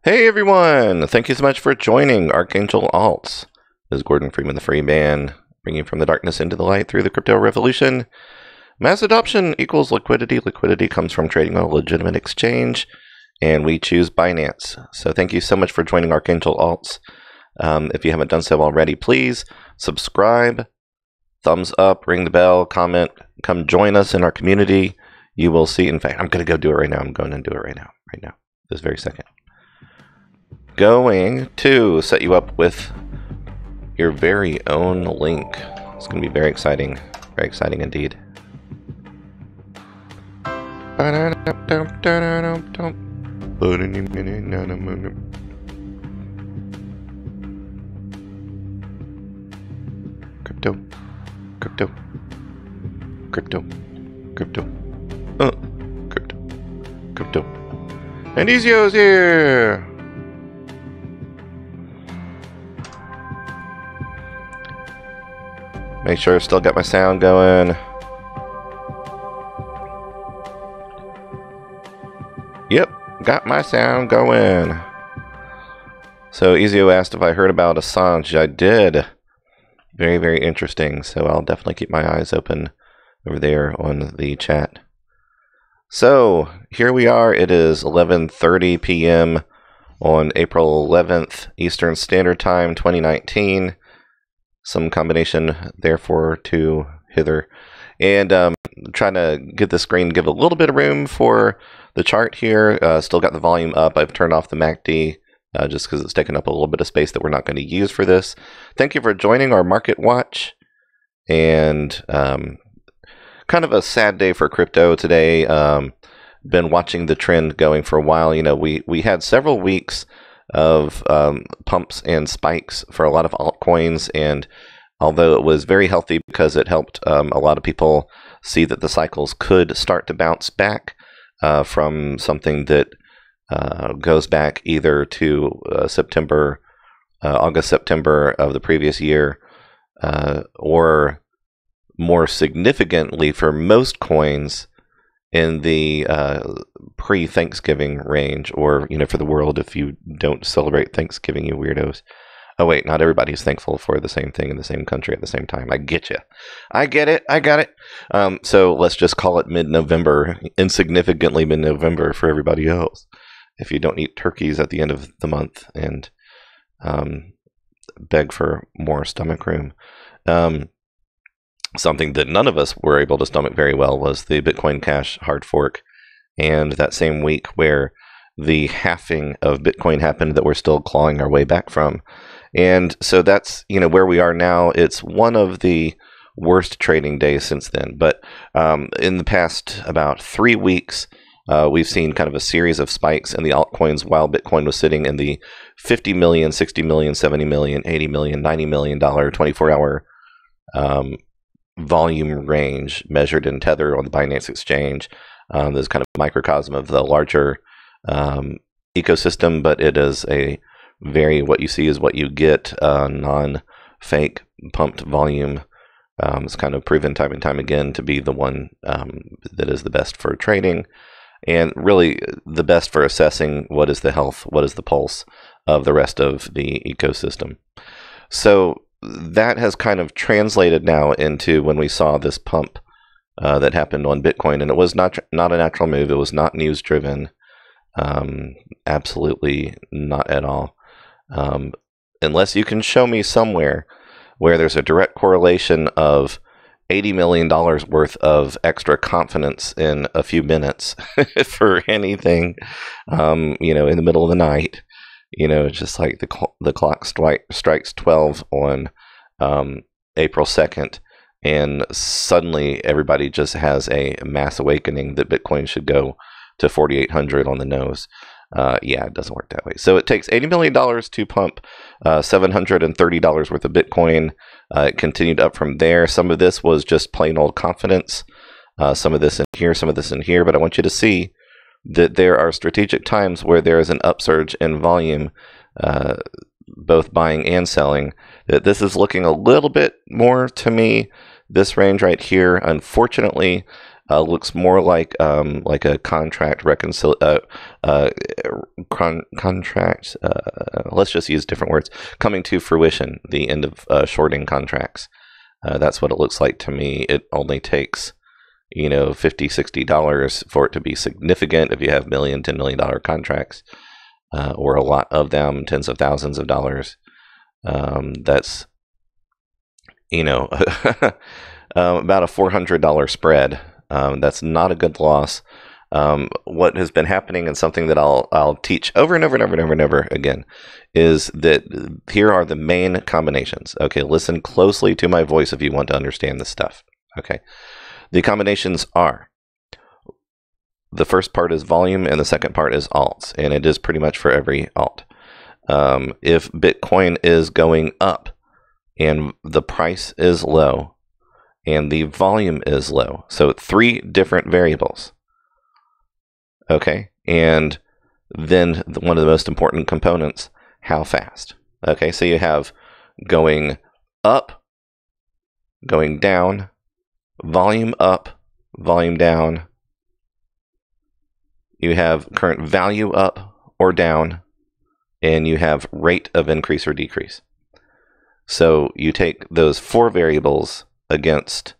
Hey everyone! Thank you so much for joining Archangel Alts. This is Gordon Freeman, the free man, bringing from the darkness into the light through the crypto revolution. Mass adoption equals liquidity. Liquidity comes from trading on a legitimate exchange, and we choose Binance. So thank you so much for joining Archangel Alts. If you haven't done so already, please subscribe, thumbs up, ring the bell, comment, come join us in our community. You will see. In fact, I'm going to go do it right now. I'm going to do it right now, this very second. Going to set you up with your very own link. It's going to be very exciting indeed. Crypto, crypto, crypto, crypto, crypto, crypto. And Ezio's here! Make sure I've still got my sound going. Yep, got my sound going. So Ezio asked if I heard about Assange. I did. Very, very interesting. So I'll definitely keep my eyes open over there on the chat. So here we are. It is 11:30 p.m. on April 11th, Eastern Standard Time, 2019. Some combination, therefore, to hither. And trying to get the screen, give a little bit of room for the chart here. Still got the volume up. I've turned off the MACD just because it's taking up a little bit of space that we're not going to use for this. Thank you for joining our Market Watch. And kind of a sad day for crypto today. Been watching the trend going for a while. You know, we had several weeks of pumps and spikes for a lot of altcoins, and although it was very healthy because it helped a lot of people see that the cycles could start to bounce back from something that goes back either to August, September of the previous year, or more significantly for most coins in the pre-Thanksgiving range, or, you know, for the world, if you don't celebrate Thanksgiving, you weirdos. Oh wait, not everybody's thankful for the same thing in the same country at the same time. I get you. I get it. I got it. So let's just call it mid-November, insignificantly mid-November for everybody else, if you don't eat turkeys at the end of the month and beg for more stomach room. Something that none of us were able to stomach very well was the Bitcoin Cash hard fork, and that same week where the halving of Bitcoin happened that we're still clawing our way back from. And so that's, you know, where we are now. It's one of the worst trading days since then. But in the past about 3 weeks, we've seen kind of a series of spikes in the altcoins while Bitcoin was sitting in the $50 million, $60 million, $70 million, $80 million, $90 million 24-hour volume range measured in Tether on the Binance Exchange. There's kind of a microcosm of the larger ecosystem, but it is a very, what you see is what you get, non-fake pumped volume. It's kind of proven time and time again to be the one that is the best for trading, and really the best for assessing what is the health, what is the pulse of the rest of the ecosystem. So that has kind of translated now into when we saw this pump that happened on Bitcoin, and it was not a natural move. It was not news driven, absolutely not at all. Unless you can show me somewhere where there's a direct correlation of $80 million worth of extra confidence in a few minutes for anything, you know, in the middle of the night. You know, just like the clock strikes 12 on April 2nd, and suddenly everybody just has a mass awakening that Bitcoin should go to 4,800 on the nose. Yeah, it doesn't work that way. So it takes $80 million to pump $730 worth of Bitcoin. It continued up from there. Some of this was just plain old confidence. Some of this in here, some of this in here. But I want you to see that there are strategic times where there is an upsurge in volume, both buying and selling. That this is looking a little bit more to me. This range right here, unfortunately, looks more like a contract contract, let's just use different words, coming to fruition, the end of shorting contracts. That's what it looks like to me. It only takes, $50, $60 for it to be significant if you have $1 million, $10 million contracts, or a lot of them, tens of thousands of dollars. That's, about a $400 spread. That's not a good loss. What has been happening, and something that I'll teach over and over and over and over and over again, is that here are the main combinations. Okay, listen closely to my voice if you want to understand this stuff. Okay, the combinations are, the first part is volume and the second part is alts, and it is pretty much for every alt. If Bitcoin is going up and the price is low and the volume is low, so 3 different variables. Okay, and then one of the most important components, how fast. Okay, so you have going up, going down, volume up, volume down. You have current value up or down, and you have rate of increase or decrease. So you take those 4 variables against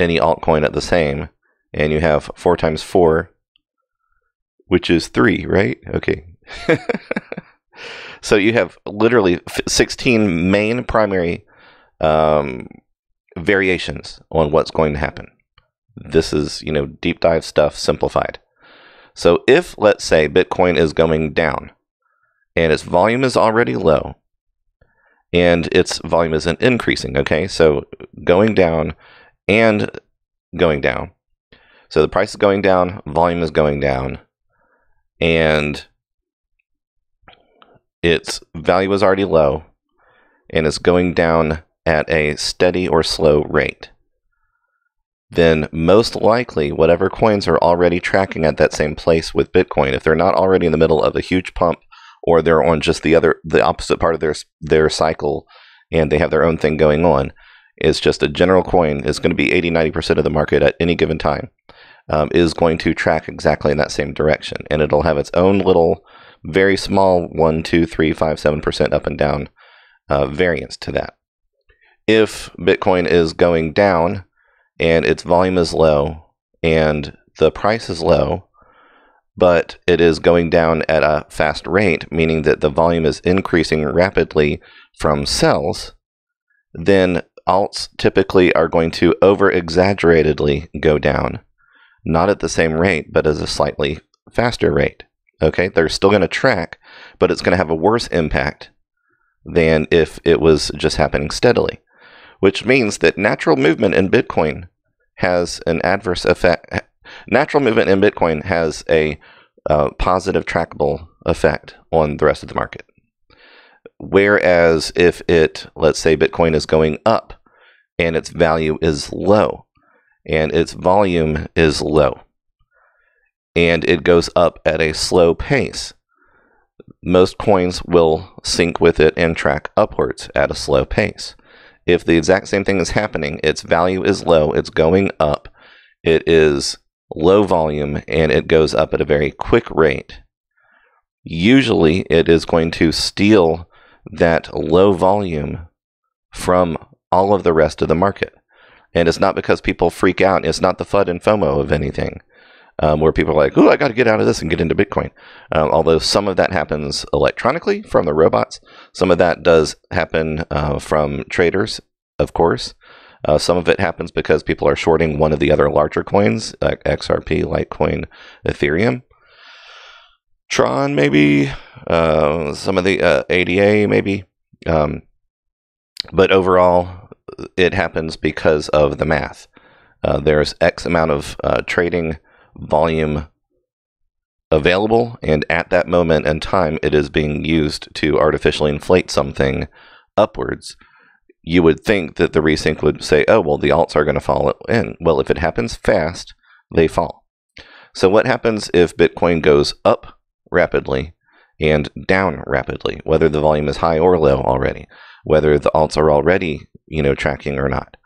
any altcoin at the same, and you have 4 times 4, which is 3, right? Okay. So you have literally 16 main primary variations on what's going to happen. This is, deep dive stuff simplified. So if, let's say, Bitcoin is going down and its volume is already low and its volume isn't increasing, okay? So going down and going down. So the price is going down, volume is going down, and its value is already low, and it's going down at a steady or slow rate, then most likely whatever coins are already tracking at that same place with Bitcoin, if they're not already in the middle of a huge pump, or they're on just the opposite part of their cycle, and they have their own thing going on, is just a general coin, is going to be 80-90% of the market at any given time, is going to track exactly in that same direction, and it'll have its own little, very small 1, 2, 3, 5, 7% up and down variance to that. If Bitcoin is going down and its volume is low and the price is low, but it is going down at a fast rate, meaning that the volume is increasing rapidly from sells, then alts typically are going to over-exaggeratedly go down, not at the same rate, but at a slightly faster rate. Okay, they're still going to track, but it's going to have a worse impact than if it was just happening steadily, which means that natural movement in Bitcoin has an adverse effect. Natural movement in Bitcoin has a positive trackable effect on the rest of the market. Whereas if let's say Bitcoin is going up and its value is low and its volume is low, and it goes up at a slow pace, most coins will sync with it and track upwards at a slow pace. If the exact same thing is happening, its value is low, it's going up, it is low volume, and it goes up at a very quick rate, usually it is going to steal that low volume from all of the rest of the market. And it's not because people freak out. It's not the FUD and FOMO of anything. Where people are like, "Ooh, I got to get out of this and get into Bitcoin." Although some of that happens electronically from the robots, some of that does happen from traders, of course. Some of it happens because people are shorting one of the other larger coins, like XRP, Litecoin, Ethereum, Tron, maybe, some of the ADA, maybe. But overall, it happens because of the math. There's X amount of trading volume available, and at that moment in time it is being used to artificially inflate something upwards. You would think that the resync would say, oh, well, the alts are going to fall in. Well, if it happens fast, they fall. So what happens if Bitcoin goes up rapidly and down rapidly, whether the volume is high or low already, whether the alts are already tracking or not?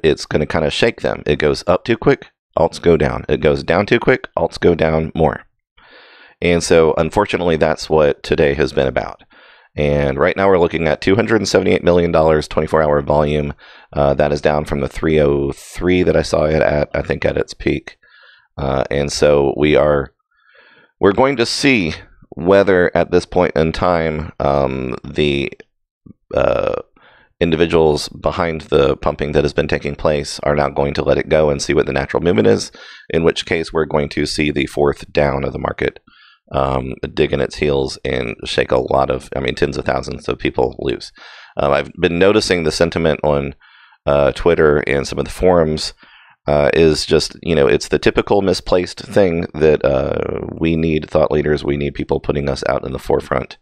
It's going to kind of shake them. It goes up too quick, alts go down. It goes down too quick, alts go down more. And so, unfortunately, that's what today has been about. And right now we're looking at $278 million, 24-hour volume. That is down from the 303 that I saw it at, I think, at its peak. And so we're going to see whether at this point in time the individuals behind the pumping that has been taking place are now going to let it go and see what the natural movement is, in which case we're going to see the fourth down of the market dig in its heels and shake a lot of, tens of thousands of people loose. I've been noticing the sentiment on Twitter and some of the forums is just, it's the typical misplaced thing that we need thought leaders, we need people putting us out in the forefront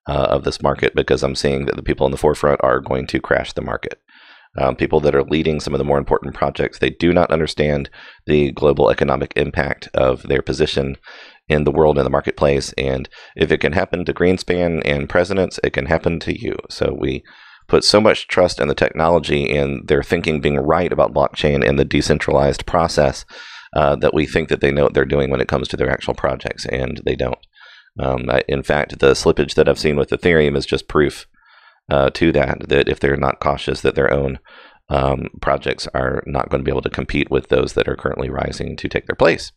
of this market, because I'm seeing that the people in the forefront are going to crash the market. People that are leading some of the more important projects, they do not understand the global economic impact of their position in the world and the marketplace. And if it can happen to Greenspan and presidents, it can happen to you. So we put so much trust in the technology and their thinking being right about blockchain and the decentralized process that we think that they know what they're doing when it comes to their actual projects, and they don't. In fact, the slippage that I've seen with Ethereum is just proof to that if they're not cautious, that their own projects are not going to be able to compete with those that are currently rising to take their place.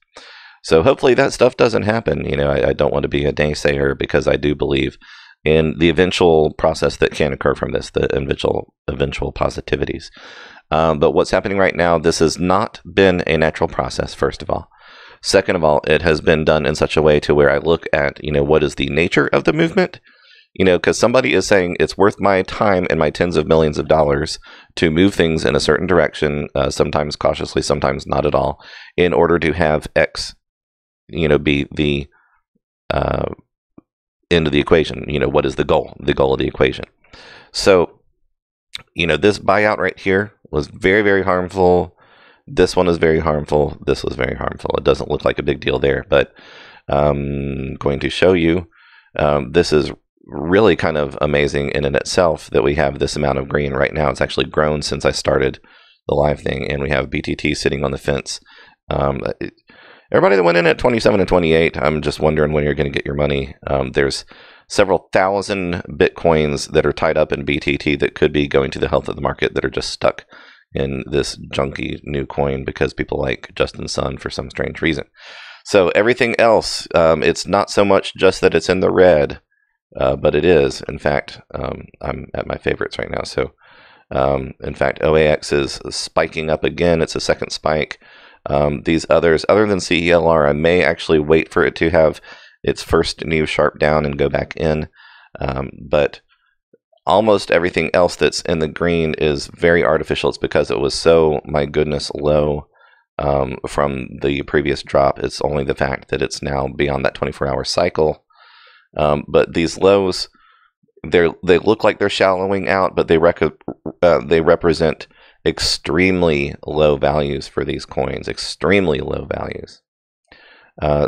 So hopefully that stuff doesn't happen. I don't want to be a naysayer, because I do believe in the eventual process that can occur from this, the eventual positivities. But what's happening right now, this has not been a natural process, first of all. Second of all, it has been done in such a way to where I look at, what is the nature of the movement? Because somebody is saying it's worth my time and my tens of millions of dollars to move things in a certain direction, sometimes cautiously, sometimes not at all, in order to have X, be the end of the equation. What is the goal? The goal of the equation. So, this buyout right here was very, very harmful. This one is very harmful. This was very harmful. It doesn't look like a big deal there, but I'm going to show you. This is really kind of amazing in and itself that we have this amount of green right now. It's actually grown since I started the live thing, and we have BTT sitting on the fence. Everybody that went in at 27 and 28, I'm just wondering when you're going to get your money. There's several thousand Bitcoins that are tied up in BTT that could be going to the health of the market that are just stuck in this junky new coin because people like Justin Sun for some strange reason. So everything else, it's not so much just that it's in the red, but it is. In fact, I'm at my favorites right now. So in fact, OAX is spiking up again. It's a second spike. These others, other than CELR, I may actually wait for it to have its first new sharp down and go back in. But almost everything else that's in the green is very artificial. It's because it was so, my goodness, low from the previous drop. It's only the fact that it's now beyond that 24-hour cycle. But these lows, they look like they're shallowing out, but they represent extremely low values for these coins, extremely low values.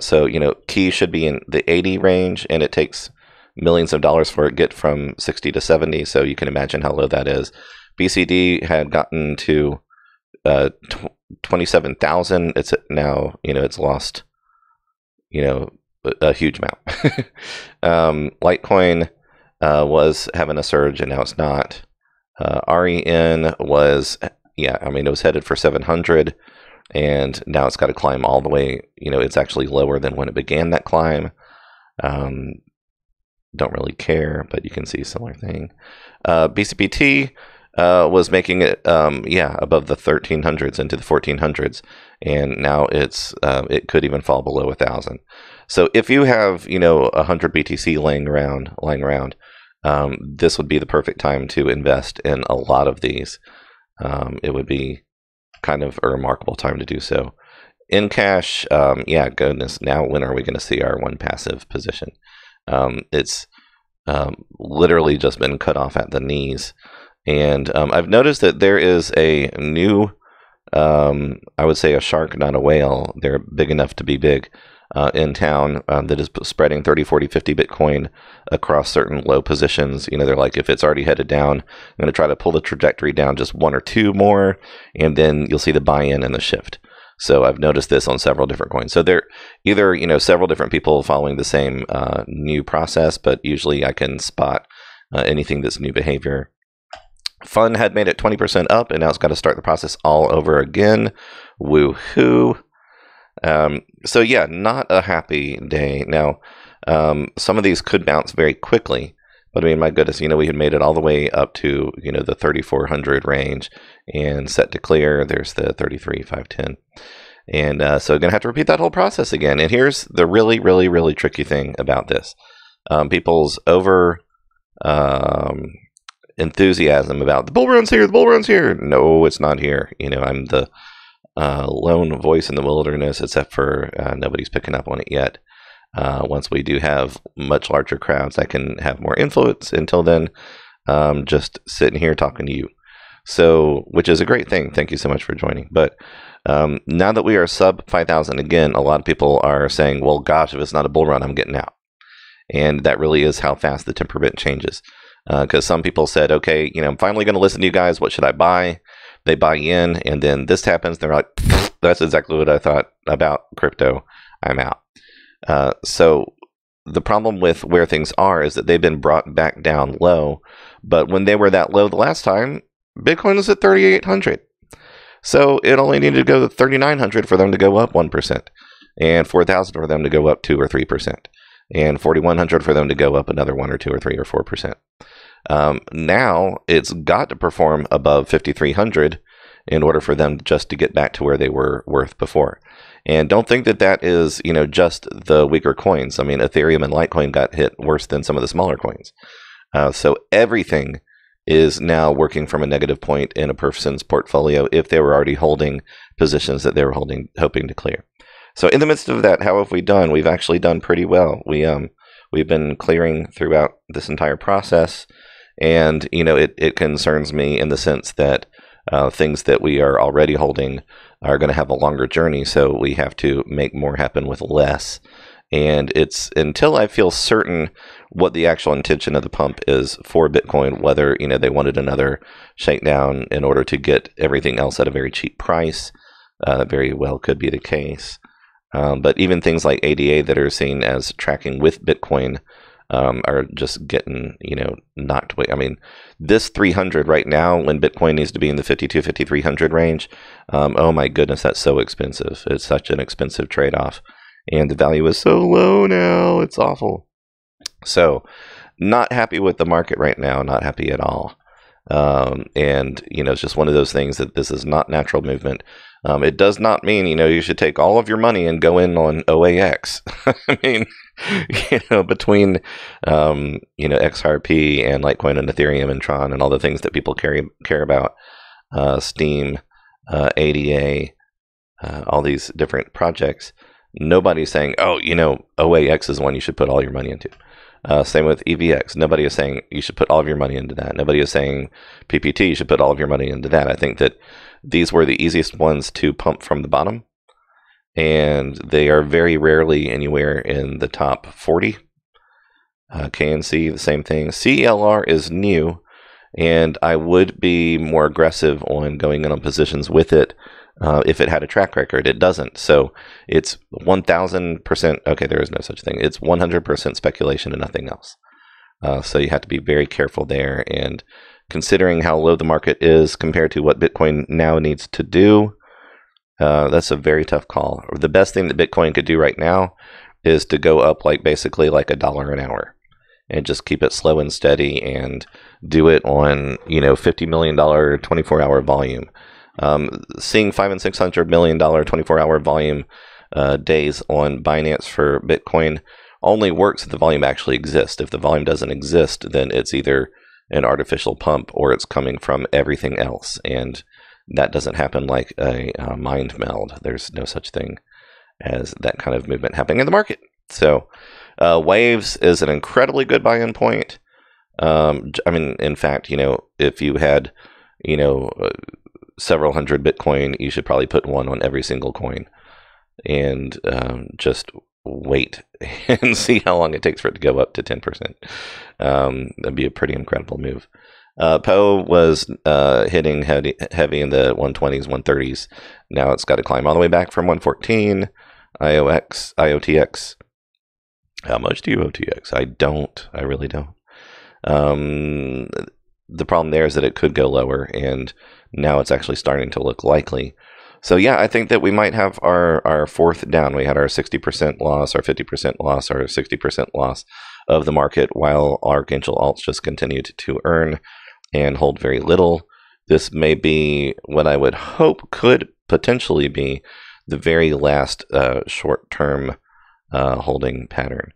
So, key should be in the 80 range, and it takes millions of dollars for it to get from 60 to 70. So you can imagine how low that is. BCD had gotten to 27,000. It's now, it's lost, a huge amount. Litecoin was having a surge, and now it's not. REN was, it was headed for 700, and now it's got to climb all the way. It's actually lower than when it began that climb. Don't really care, but you can see a similar thing. BCPT was making it, above the 1300s into the 1400s, and now it could even fall below 1,000. So if you have 100 BTC laying around, this would be the perfect time to invest in a lot of these. It would be kind of a remarkable time to do so. In cash, goodness, now when are we going to see our one passive position? It's literally just been cut off at the knees. And I've noticed that there is a new, I would say a shark, not a whale. They're big enough to be big in town that is spreading 30, 40, 50 Bitcoin across certain low positions. They're like, if it's already headed down, I'm going to try to pull the trajectory down just one or two more, and then you'll see the buy-in and the shift. So I've noticed this on several different coins. So they're either, several different people following the same new process, but usually I can spot anything that's new behavior. Fun had made it 20% up, and now it's got to start the process all over again. Woohoo! So yeah, not a happy day. Now, some of these could bounce very quickly, but I mean, my goodness, we had made it all the way up to, the 3,400 range and set to clear. There's the 33,510. And so going to have to repeat that whole process again. And here's the really, really, really tricky thing about this. People's over enthusiasm about the bull run's here, the bull run's here. No, it's not here. I'm the lone voice in the wilderness, except for nobody's picking up on it yet. Once we do have much larger crowds, I can have more influence. Until then, just sitting here talking to you. So, which is a great thing. Thank you so much for joining. But now that we are sub 5,000, again, a lot of people are saying, well, gosh, if it's not a bull run, I'm getting out. And that really is how fast the temperament changes. Because some people said, okay, I'm finally going to listen to you guys. What should I buy? They buy in, and then this happens. They're like, that's exactly what I thought about crypto. I'm out. So the problem with where things are is that they've been brought back down low. But when they were that low the last time, Bitcoin was at 3,800. So it only needed to go to 3,900 for them to go up 1%, and 4,000 for them to go up 2 or 3%, and 4,100 for them to go up another 1 or 2 or 3 or 4%. Now it's got to perform above 5,300 in order for them just to get back to where they were worth before. And don't think that that is, just the weaker coins. I mean, Ethereum and Litecoin got hit worse than some of the smaller coins. So everything is now working from a negative point in a person's portfolio if they were already holding positions that they were hoping to clear. So in the midst of that, how have we done? We've actually done pretty well. We've been clearing throughout this entire process, and it concerns me in the sense that things that we are already holding are going to have a longer journey, so we have to make more happen with less. And it's until I feel certain what the actual intention of the pump is for Bitcoin, whether they wanted another shakedown in order to get everything else at a very cheap price. Very well could be the case. But even things like ADA that are seen as tracking with Bitcoin are just getting, knocked away. I mean, this 300 right now, when Bitcoin needs to be in the 5,300 range, oh my goodness, that's so expensive. It's such an expensive trade-off. And the value is so low now. It's awful. So, not happy with the market right now. Not happy at all. And, it's just one of those things that this is not natural movement. It does not mean, you should take all of your money and go in on OAX. I mean, between, XRP and Litecoin and Ethereum and Tron and all the things that people care about, Steam, ADA, all these different projects, nobody's saying, oh, OAX is one you should put all your money into. Same with EVX. Nobody is saying you should put all of your money into that. Nobody is saying PPT, you should put all of your money into that. I think that these were the easiest ones to pump from the bottom, and they are very rarely anywhere in the top 40. KNC, the same thing. CELR is new, and I would be more aggressive on going in on positions with it if it had a track record. It doesn't. So it's 1,000%. Okay, there is no such thing. It's 100% speculation and nothing else. So you have to be very careful there. And considering how low the market is compared to what Bitcoin now needs to do, that's a very tough call. The best thing that Bitcoin could do right now is to go up basically like $1 an hour and just keep it slow and steady and do it on, $50 million 24-hour volume. Seeing $500 and $600 million 24-hour volume days on Binance for Bitcoin only works if the volume actually exists. If the volume doesn't exist, then it's either an artificial pump or it's coming from everything else. And that doesn't happen like a mind meld. There's no such thing as that kind of movement happening in the market. So Waves is an incredibly good buy-in point. In fact, if you had, several hundred Bitcoin, you should probably put one on every single coin and just wait and see how long it takes for it to go up to 10%. That'd be a pretty incredible move. Poe was hitting heavy in the 120s, 130s. Now it's got to climb all the way back from 114. IOTX. How much do you OTX? I don't. I really don't. The problem there is that it could go lower, and now it's actually starting to look likely. So yeah, I think that we might have our fourth down. We had our 60% loss, our 50% loss, our 60% loss of the market, while Archangel alts just continued to earn and hold very little. This may be what I would hope could potentially be the very last short-term holding pattern.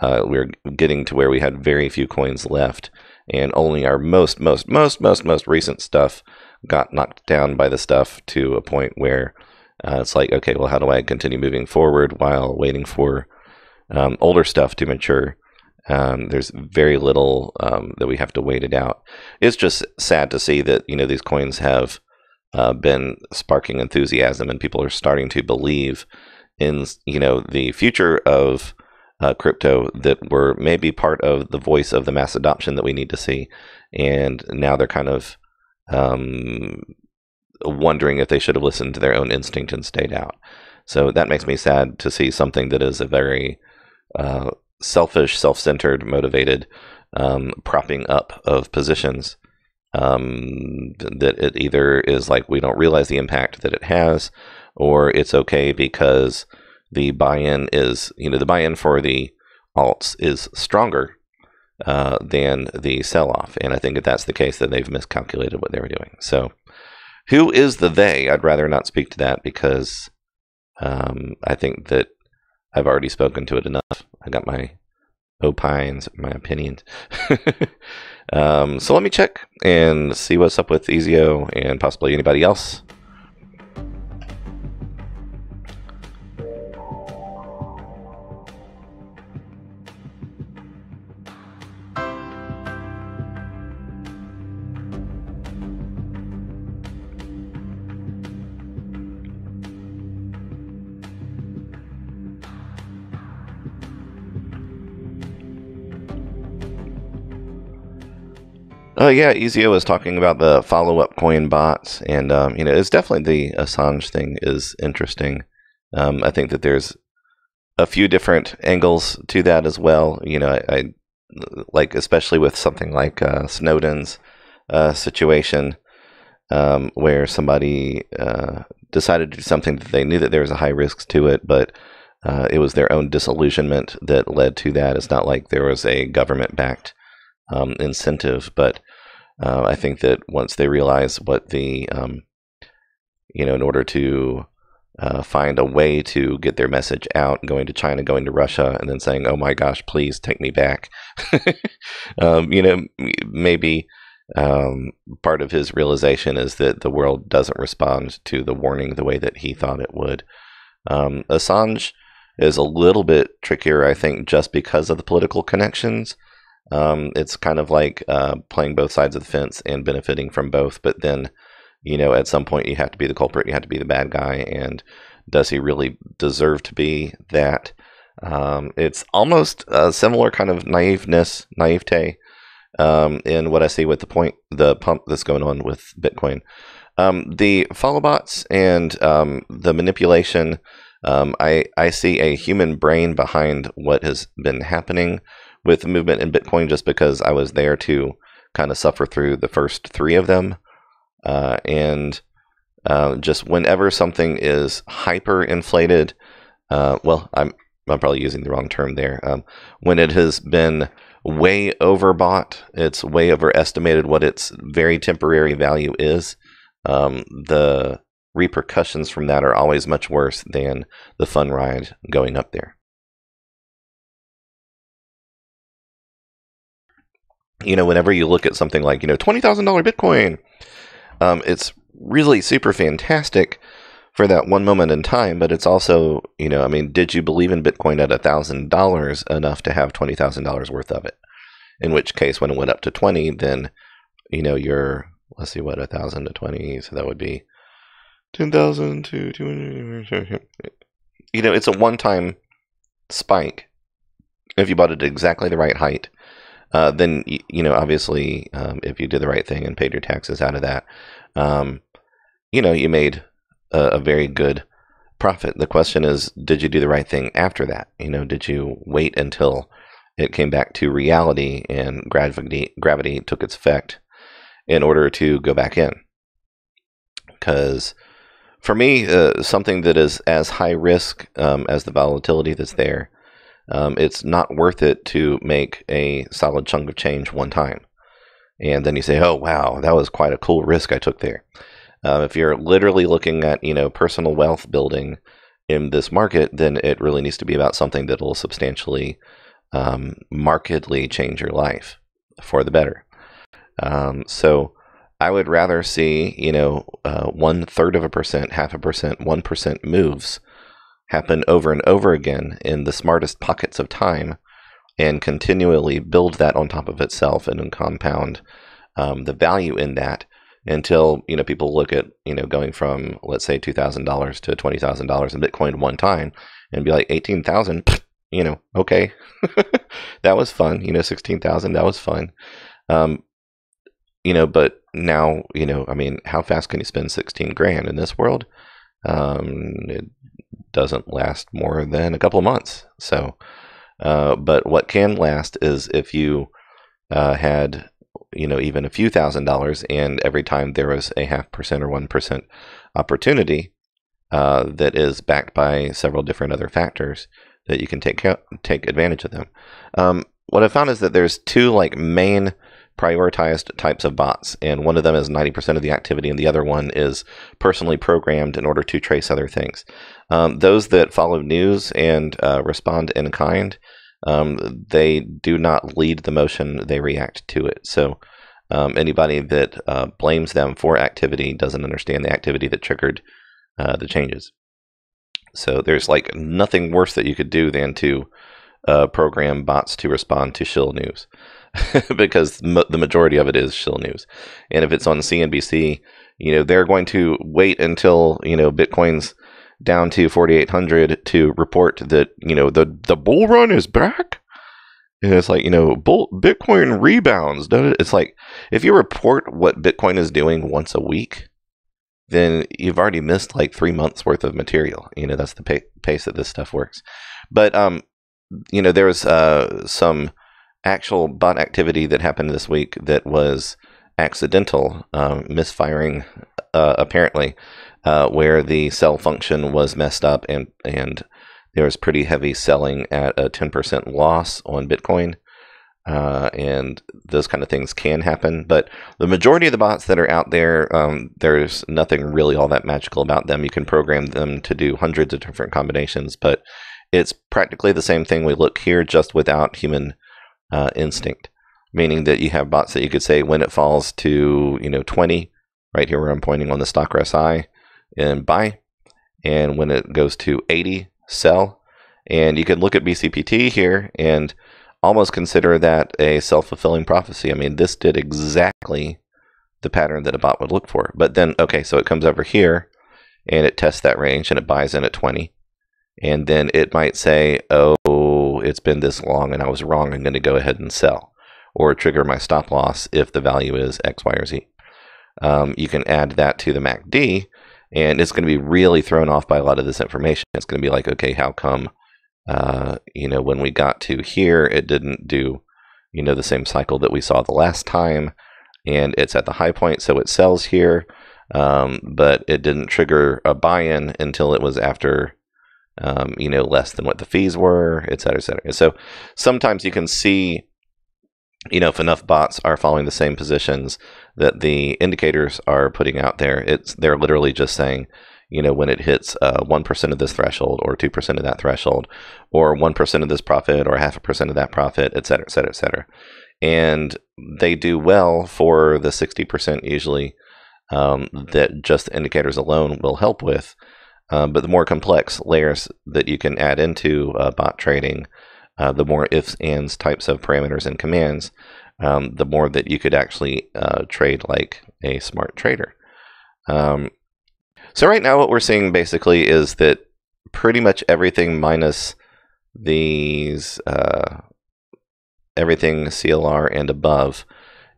We're getting to where we had very few coins left, and only our most recent stuff got knocked down by the stuff to a point where it's like, okay, well, how do I continue moving forward while waiting for older stuff to mature? There's very little that we have to wait it out. It's just sad to see that, you know, these coins have been sparking enthusiasm, and people are starting to believe in, you know, the future of crypto, that were maybe part of the voice of the mass adoption that we need to see. And now they're kind of wondering if they should have listened to their own instinct and stayed out. So that makes me sad to see something that is a very selfish, self-centered, motivated propping up of positions, that it either is like we don't realize the impact that it has, or it's okay because the buy-in is, you know, the buy-in for the alts is stronger than the sell-off. And I think if that's the case, then they've miscalculated what they were doing. So who is the they? I'd rather not speak to that, because I think that I've already spoken to it enough. I got my opines, my opinions. So let me check and see what's up with Ezio and possibly anybody else. Oh yeah, Ezio was talking about the follow-up coin bots, and you know, it's definitely the Assange thing is interesting. I think that there's a few different angles to that as well. You know, I like, especially with something like Snowden's situation, where somebody decided to do something that they knew that there was a high risk to it, but it was their own disillusionment that led to that. It's not like there was a government-backed incentive, but I think that once they realize what the, you know, in order to find a way to get their message out, going to China, going to Russia, and then saying, "Oh my gosh, please take me back," you know, maybe part of his realization is that the world doesn't respond to the warning the way that he thought it would. Assange is a little bit trickier, I think, just because of the political connections. It's kind of like playing both sides of the fence and benefiting from both, but then, you know, at some point you have to be the culprit, you have to be the bad guy, and does he really deserve to be that? It's almost a similar kind of naivete in what I see with the pump that's going on with Bitcoin. The follow bots and the manipulation, I see a human brain behind what has been happening with the movement in Bitcoin, just because I was there to kind of suffer through the first three of them. And just whenever something is hyper inflated, well, I'm probably using the wrong term there. When it has been way overbought, it's way overestimated what its very temporary value is. The repercussions from that are always much worse than the fun ride going up there. You know, whenever you look at something like, you know, $20,000 Bitcoin, it's really super fantastic for that one moment in time, but it's also, you know, I mean, did you believe in Bitcoin at $1,000 enough to have $20,000 worth of it? In which case, when it went up to 20, then, you know, you're, let's see, what, 1,000 to 20, so that would be 10,000 to 200. You know, it's a one-time spike if you bought it at exactly the right height. then obviously, if you did the right thing and paid your taxes out of that, you made a very good profit. The question is, did you do the right thing after that? Did you wait until it came back to reality and gravity took its effect in order to go back in? Because for me, something that is as high risk as the volatility that's there, it's not worth it to make a solid chunk of change one time. And then you say, oh, wow, that was quite a cool risk I took there. If you're literally looking at, personal wealth building in this market, then it really needs to be about something that will substantially, markedly change your life for the better. So I would rather see, 1/3 of a percent, 0.5%, 1% moves happen over and over again in the smartest pockets of time, and continually build that on top of itself and compound the value in that until people look at going from, let's say, $2,000 to $20,000 in Bitcoin one time and be like 18,000. Okay, that was fun. 16,000, that was fun. But now how fast can you spend 16 grand in this world? It doesn't last more than a couple of months. So, but what can last is if you had even a few $1,000s, and every time there was a 0.5% or 1% opportunity that is backed by several different other factors that you can take advantage of them. What I found is that there's two main prioritized types of bots, and one of them is 90% of the activity, and the other one is personally programmed in order to trace other things. Those that follow news and respond in kind, they do not lead the motion, they react to it. So anybody that blames them for activity doesn't understand the activity that triggered the changes. So there's nothing worse that you could do than to program bots to respond to shill news. Because the majority of it is shill news. And if it's on CNBC, they're going to wait until, Bitcoin's down to 4,800 to report that, the bull run is back. And it's Bitcoin rebounds. It's if you report what Bitcoin is doing once a week, then you've already missed 3 months worth of material. That's the pace that this stuff works. But, there was some actual bot activity that happened this week that was accidental, misfiring apparently, where the sell function was messed up and there was pretty heavy selling at a 10% loss on Bitcoin, and those kind of things can happen. But the majority of the bots that are out there, there's nothing really all that magical about them. You can program them to do hundreds of different combinations, but it's practically the same thing we look here, just without human instinct, meaning that you have bots that you could say when it falls to 20, right here where I'm pointing on the stock RSI, and buy, and when it goes to 80, sell. And you can look at BCPT here and almost consider that a self-fulfilling prophecy. I mean, this did exactly the pattern that a bot would look for. But then, okay, so it comes over here and it tests that range and it buys in at 20, and then it might say, oh, it's been this long and I was wrong, I'm going to go ahead and sell, or trigger my stop loss if the value is X, Y, or Z. You can add that to the MACD, and it's going to be really thrown off by a lot of this information. It's going to be okay, how come, when we got to here, it didn't do, the same cycle that we saw the last time, and it's at the high point, so it sells here, but it didn't trigger a buy-in until it was after less than what the fees were, et cetera, et cetera. So sometimes you can see, if enough bots are following the same positions that the indicators are putting out there, they're literally just saying, when it hits 1% of this threshold, or 2% of that threshold, or 1% of this profit, or 0.5% of that profit, et cetera, et cetera, et cetera. And they do well for the 60% usually that just the indicators alone will help with. But the more complex layers that you can add into bot trading, the more ifs, ands types of parameters and commands, the more that you could actually trade like a smart trader. So right now what we're seeing basically is that pretty much everything minus these everything CLR and above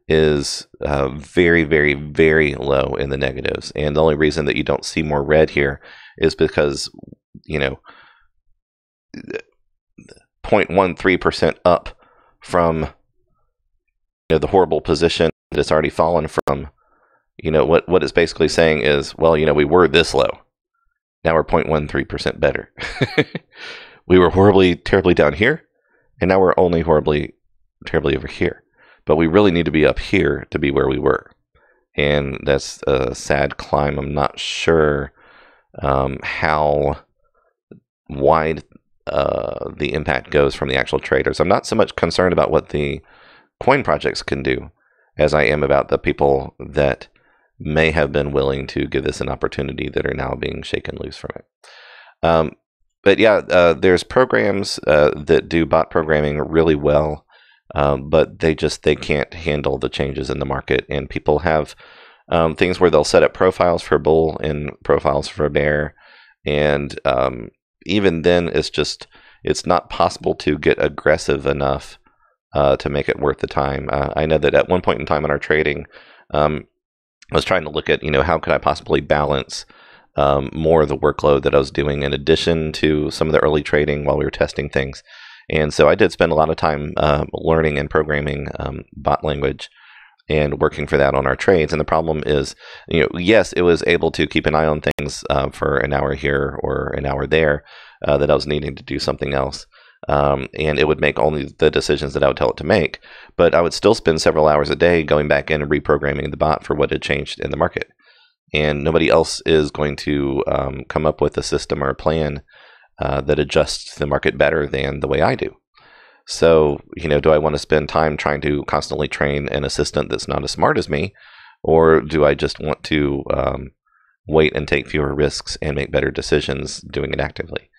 is very, very, very low in the negatives. And the only reason that you don't see more red here is because, 0.13% up from the horrible position that it's already fallen from. What it's basically saying is, well, we were this low. Now we're 0.13% better. We were horribly, terribly down here, and now we're only horribly, terribly over here. But we really need to be up here to be where we were. And that's a sad climb. I'm not sure how wide the impact goes from the actual traders. I'm not so much concerned about what the coin projects can do as I am about the people that may have been willing to give this an opportunity that are now being shaken loose from it. But yeah, there's programs that do bot programming really well, but they can't handle the changes in the market. And people have things where they'll set up profiles for bull and profiles for bear. And even then, it's not possible to get aggressive enough to make it worth the time. I know that at one point in time in our trading, I was trying to look at, how could I possibly balance more of the workload that I was doing in addition to some of the early trading while we were testing things. And so I did spend a lot of time learning and programming bot language and working for that on our trades. And the problem is, yes, it was able to keep an eye on things for an hour here or an hour there that I was needing to do something else. And it would make only the decisions that I would tell it to make. But I would still spend several hours a day going back in and reprogramming the bot for what had changed in the market. And nobody else is going to come up with a system or a plan that adjusts the market better than the way I do. So, do I want to spend time trying to constantly train an assistant that's not as smart as me? Or do I just want to wait and take fewer risks and make better decisions doing it actively?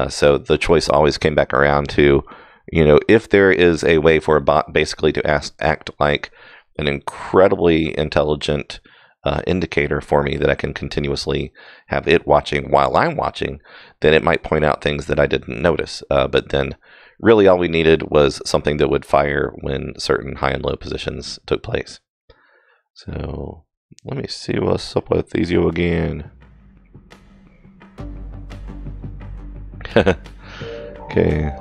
So the choice always came back around to, if there is a way for a bot basically to act like an incredibly intelligent indicator for me that I can continuously have it watching while I'm watching, then it might point out things that I didn't notice. But then really all we needed was something that would fire when certain high and low positions took place. So let me see what's up with Ezio again. Okay.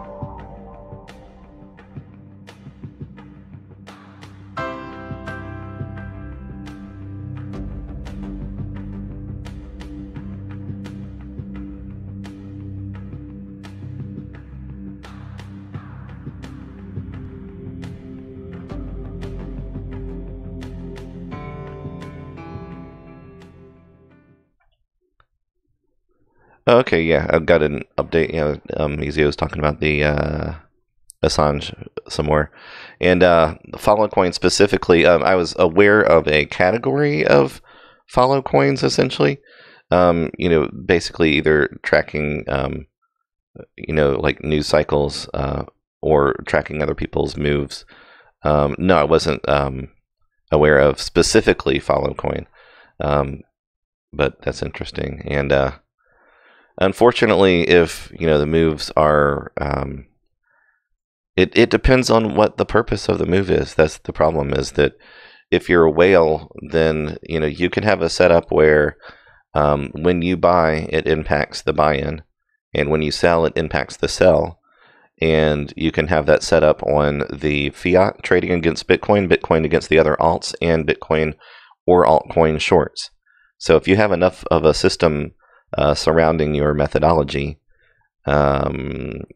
Okay, yeah, I've got an update. Ezio was talking about the Assange some more. And follow coin specifically, I was aware of a category of follow coins, essentially. Basically either tracking, like news cycles or tracking other people's moves. No, I wasn't aware of specifically follow coin. But that's interesting. And unfortunately, if the moves are, it depends on what the purpose of the move is. That's the problem. Is that if you're a whale, then you can have a setup where when you buy, it impacts the buy-in, and when you sell, it impacts the sell. And you can have that set up on the fiat trading against Bitcoin, Bitcoin against the other alts, and Bitcoin or altcoin shorts. So if you have enough of a system surrounding your methodology, then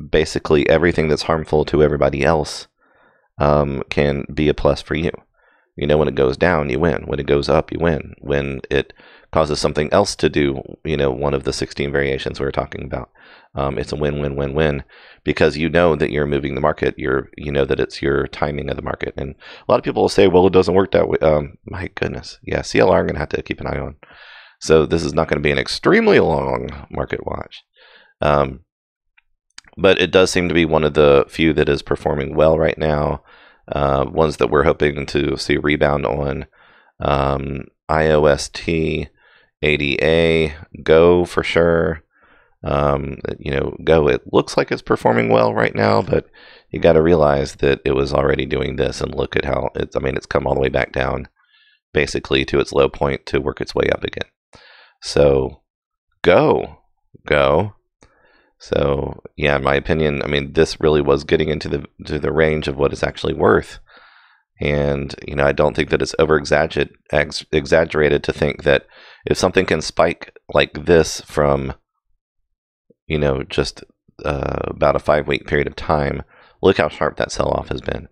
basically everything that's harmful to everybody else can be a plus for you. When it goes down, you win. When it goes up, you win. When it causes something else to do, one of the 16 variations we were talking about, it's a win-win-win-win, because that you're moving the market. That it's your timing of the market. And a lot of people will say, well, it doesn't work that way. My goodness. Yeah, CLR I'm going to have to keep an eye on. So this is not going to be an extremely long market watch. But it does seem to be one of the few that is performing well right now. Ones that we're hoping to see a rebound on. IOST, ADA, Go for sure. Go. It looks like it's performing well right now, but you got to realize that it was already doing this, and look at how it's come all the way back down, basically to its low point to work its way up again. So go. So yeah, in my opinion, this really was getting into the range of what it's actually worth. And, I don't think that it's exaggerated to think that if something can spike like this from, just about a 5-week period of time, look how sharp that sell-off has been.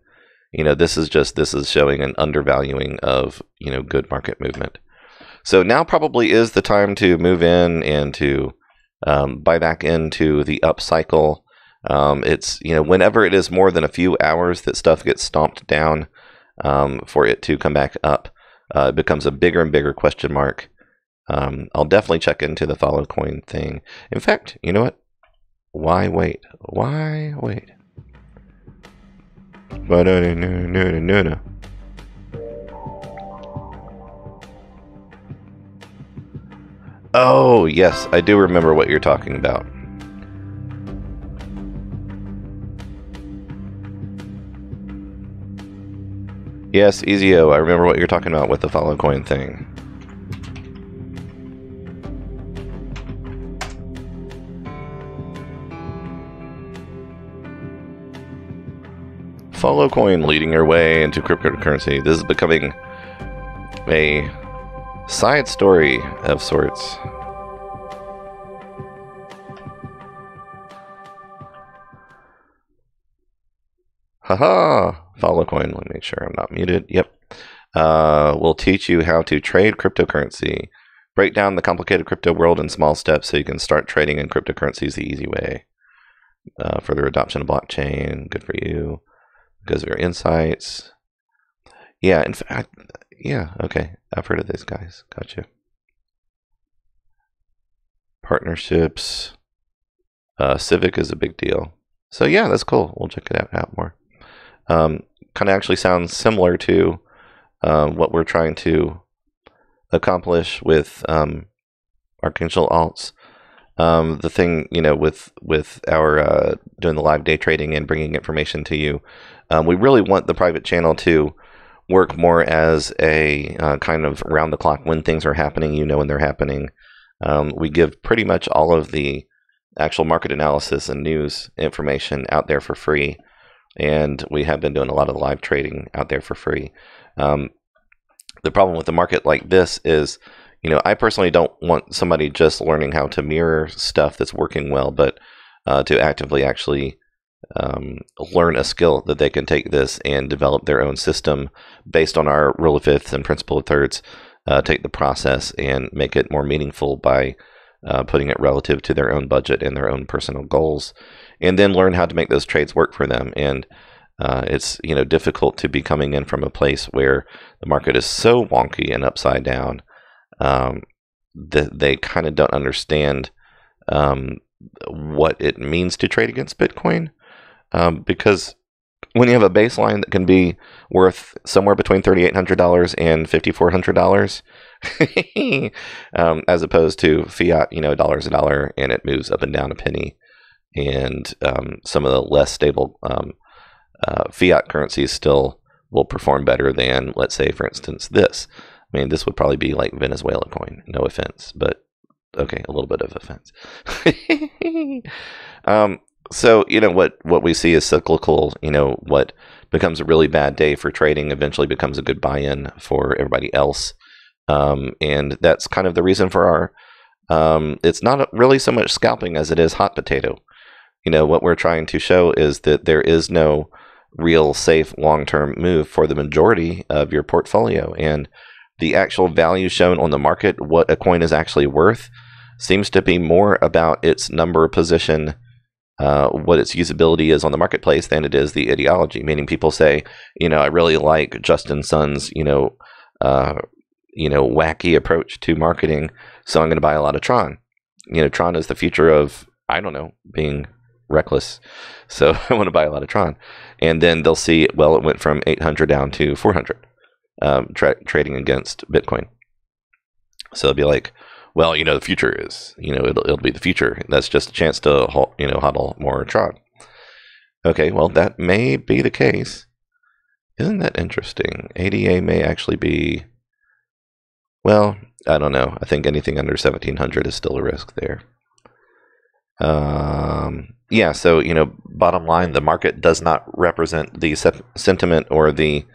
This is showing an undervaluing of, good market movement. So now probably is the time to move in and to buy back into the up cycle. It's, whenever it is more than a few hours that stuff gets stomped down, for it to come back up, it becomes a bigger and bigger question mark. I'll definitely check into the Altcoin thing. In fact, you know what? Why wait? No. Oh, yes, I do remember what you're talking about. Yes, Ezio, I remember what you're talking about with the Altcoin thing. Altcoin leading your way into cryptocurrency. This is becoming a side story of sorts. Haha! Altcoin. Let me make sure I'm not muted. Yep. We'll teach you how to trade cryptocurrency. Break down the complicated crypto world in small steps so you can start trading in cryptocurrencies the easy way. Further adoption of blockchain. Good for you. Because of your insights. Yeah, in fact, yeah, okay. I've heard of these guys. Gotcha. Partnerships. Civic is a big deal. So yeah, that's cool. We'll check it out more. Kind of actually sounds similar to what we're trying to accomplish with artificial alts. The thing, with our doing the live day trading and bringing information to you, we really want the private channel to work more as a kind of round the clock when things are happening, when they're happening. We give pretty much all of the actual market analysis and news information out there for free. And we have been doing a lot of the live trading out there for free. The problem with the market like this is, I personally don't want somebody just learning how to mirror stuff that's working well, but to actively actually learn a skill that they can take this and develop their own system based on our rule of fifths and principle of thirds, take the process and make it more meaningful by putting it relative to their own budget and their own personal goals, and then learn how to make those trades work for them. And it's difficult to be coming in from a place where the market is so wonky and upside down that they kind of don't understand what it means to trade against Bitcoin, because when you have a baseline that can be worth somewhere between $3,800 and $5,400, as opposed to fiat, dollar's a dollar, and it moves up and down a penny, and some of the less stable fiat currencies still will perform better than, let's say, for instance, this. This would probably be like Venezuela coin. No offense, but okay, a little bit of offense. So, what we see is cyclical. What becomes a really bad day for trading eventually becomes a good buy-in for everybody else. And that's kind of the reason for our, it's not really so much scalping as it is hot potato. What we're trying to show is that there is no real safe long-term move for the majority of your portfolio. And the actual value shown on the market, what a coin is actually worth, seems to be more about its number position, what its usability is on the marketplace, than it is the ideology. Meaning people say, I really like Justin Sun's, wacky approach to marketing, so I'm going to buy a lot of Tron. Tron is the future of, I don't know, being reckless. So I want to buy a lot of Tron. And then they'll see, well, it went from 800 down to 400, trading against Bitcoin. So they'll be like, well, the future is, it'll be the future. That's just a chance to, hodl more Tron. Okay, well, that may be the case. Isn't that interesting? ADA may actually be, well, I don't know. I think anything under 1700 is still a risk there. Yeah, so, bottom line, the market does not represent the sentiment or the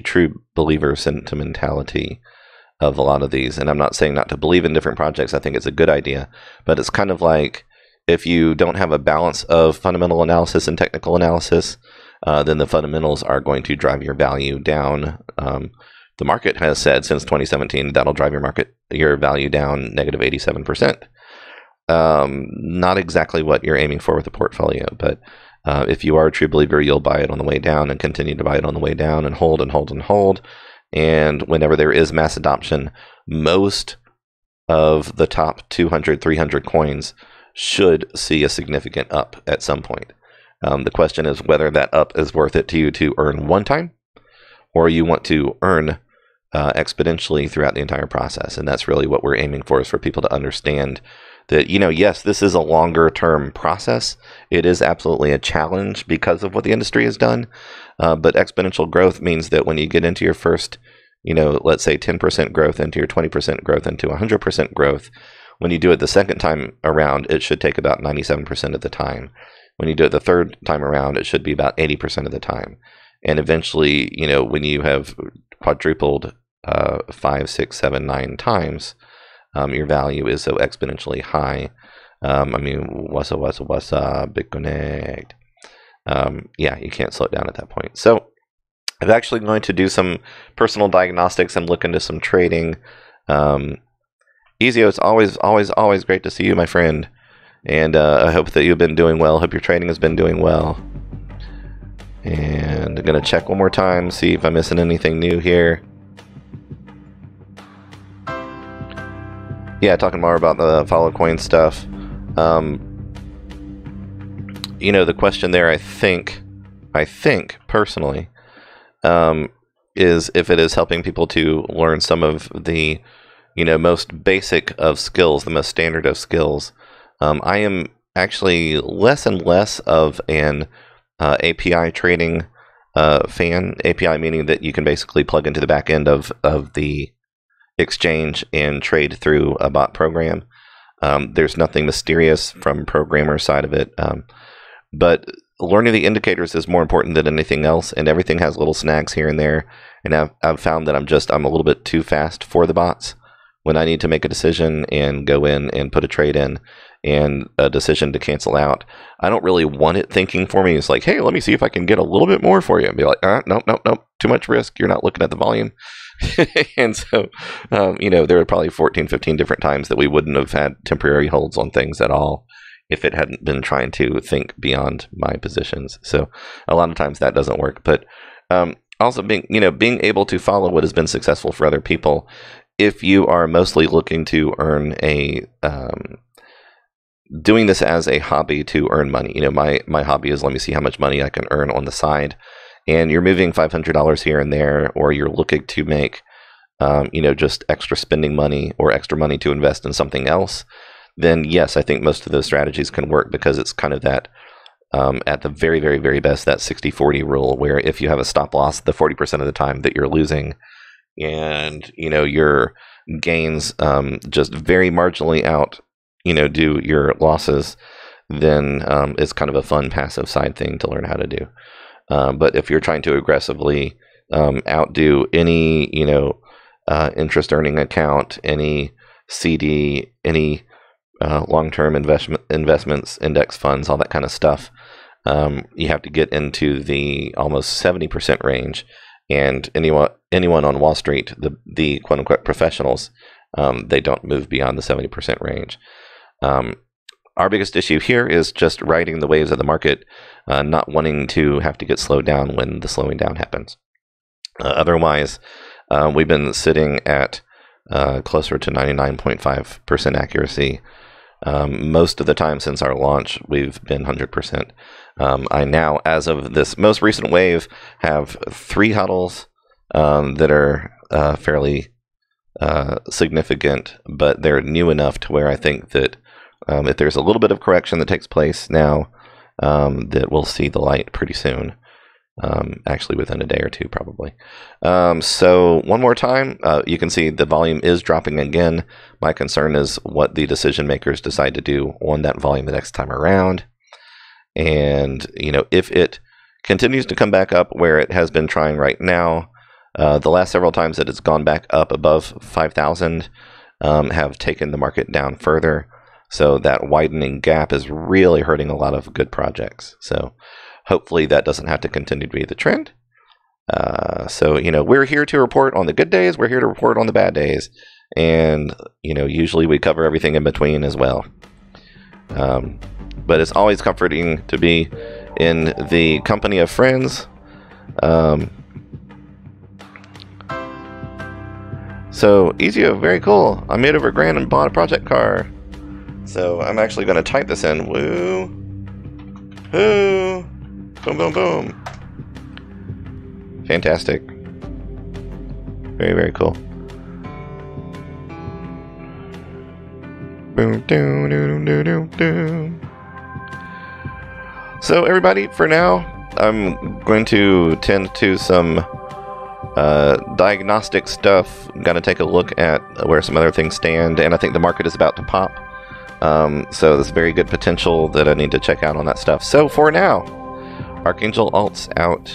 true believer sentimentality of a lot of these. And I'm not saying not to believe in different projects. I think it's a good idea. But it's kind of like if you don't have a balance of fundamental analysis and technical analysis, then the fundamentals are going to drive your value down. The market has said since 2017 that'll drive your value down negative 87%. Not exactly what you're aiming for with a portfolio, but if you are a true believer, you'll buy it on the way down and continue to buy it on the way down and hold and hold and hold. And whenever there is mass adoption, most of the top 200, 300 coins should see a significant up at some point. The question is whether that up is worth it to you to earn one time, or you want to earn exponentially throughout the entire process. And that's really what we're aiming for, is for people to understand that, yes, this is a longer term process. It is absolutely a challenge because of what the industry has done. But exponential growth means that when you get into your first, let's say 10% growth, into your 20% growth, into 100% growth, when you do it the second time around, it should take about 97% of the time. When you do it the third time around, it should be about 80% of the time. And eventually, when you have quadrupled 5, 6, 7, 9 times, your value is so exponentially high. What's up, BitConnect? Yeah, you can't slow it down at that point. So I'm actually going to do some personal diagnostics and look into some trading. Ezio, it's always great to see you, my friend. And I hope that you've been doing well. Hope your trading has been doing well. And I'm going to check one more time, see if I'm missing anything new here. Yeah, talking more about the follow coin stuff. The question there, I think personally, is if it is helping people to learn some of the, most basic of skills, the most standard of skills. I am actually less and less of an API trading fan. API meaning that you can basically plug into the back end of the exchange and trade through a bot program. There's nothing mysterious from programmer side of it, but learning the indicators is more important than anything else, and everything has little snags here and there. And I've found that I'm a little bit too fast for the bots when I need to make a decision and go in and put a trade in and a decision to cancel out. I don't really want it thinking for me. It's like, hey, let me see if I can get a little bit more for you, and be like, nope, too much risk. You're not looking at the volume. And so, there are probably 14, 15 different times that we wouldn't have had temporary holds on things at all if it hadn't been trying to think beyond my positions. So a lot of times that doesn't work. But also being able to follow what has been successful for other people, if you are mostly looking to earn doing this as a hobby to earn money. My hobby is, let me see how much money I can earn on the side. And you're moving $500 here and there, or you're looking to make, just extra spending money or extra money to invest in something else, then yes, I think most of those strategies can work, because it's kind of that, at the very, very, very best, that 60-40 rule, where if you have a stop loss the 40% of the time that you're losing, and, your gains just very marginally do your losses, then it's kind of a fun passive side thing to learn how to do. But if you're trying to aggressively outdo any, interest earning account, any CD, any long-term investments, index funds, all that kind of stuff, you have to get into the almost 70% range. And anyone on Wall Street, the quote-unquote professionals, they don't move beyond the 70% range. Our biggest issue here is just riding the waves of the market, not wanting to have to get slowed down when the slowing down happens. Otherwise, we've been sitting at closer to 99.5% accuracy. Most of the time since our launch, we've been 100%. I now, as of this most recent wave, have 3 huddles that are fairly significant, but they're new enough to where I think that if there's a little bit of correction that takes place now, that we'll see the light pretty soon. Actually within a day or two, probably. So one more time, you can see the volume is dropping again. My concern is what the decision makers decide to do on that volume the next time around. And, you know, if it continues to come back up where it has been trying right now, the last several times that it's gone back up above 5,000 have taken the market down further. So that widening gap is really hurting a lot of good projects. So hopefully that doesn't have to continue to be the trend. So, you know, we're here to report on the good days. We're here to report on the bad days. And, you know, usually we cover everything in between as well. But it's always comforting to be in the company of friends. So, Ezio, very cool. I made over $1,000 and bought a project car. So, I'm actually going to type this in. Woo! Woo! Boom, boom, boom. Fantastic. Very, very cool. Boom, doom, doom, doom, doom, doom. So, everybody, for now, I'm going to tend to some diagnostic stuff. I'm going to take a look at where some other things stand, and I think the market is about to pop. So there's very good potential that I need to check out on that stuff. So for now, Archangel Alts out.